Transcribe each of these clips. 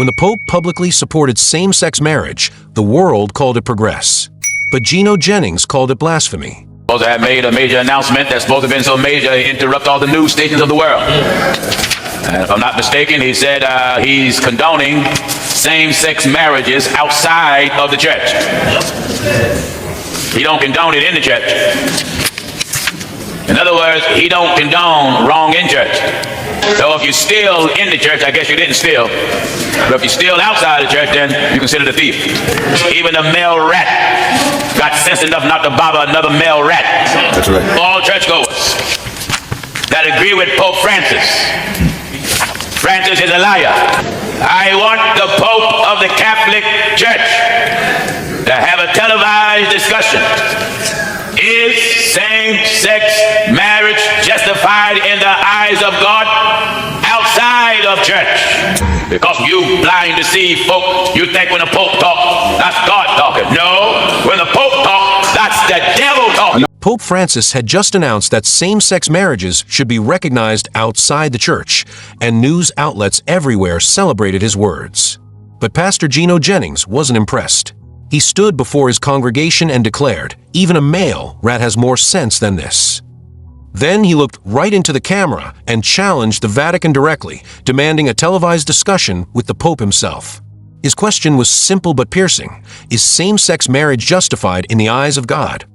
When the Pope publicly supported same-sex marriage, the world called it progress. But Gino Jennings called it blasphemy. Supposed to have made a major announcement that's supposed to have been so major it interrupt all the news stations of the world. And if I'm not mistaken, he said he's condoning same-sex marriages outside of the church. He don't condone it in the church. In other words, he don't condone wrong in church. So if you're still in the church, I guess you didn't steal. But if you're still outside the church, then you consider the thief. Even the male rat got sense enough not to bother another male rat. That's right. All churchgoers that agree with Pope Francis. Francis is a liar. I want the Pope of the Catholic Church to have a televised discussion. Is same-sex marriage justified in the eyes of God outside of church? Because you blind deceived folk, you think when the Pope talks, that's God talking. No, when the Pope talks, that's the devil talking. Pope Francis had just announced that same-sex marriages should be recognized outside the church, and news outlets everywhere celebrated his words. But Pastor Gino Jennings wasn't impressed. He stood before his congregation and declared, "Even a male rat has more sense than this." Then he looked right into the camera and challenged the Vatican directly, demanding a televised discussion with the Pope himself. His question was simple but piercing. Is same-sex marriage justified in the eyes of God?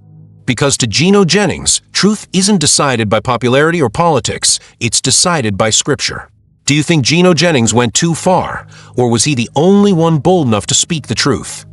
Because to Gino Jennings, truth isn't decided by popularity or politics, it's decided by Scripture. Do you think Gino Jennings went too far, or was he the only one bold enough to speak the truth?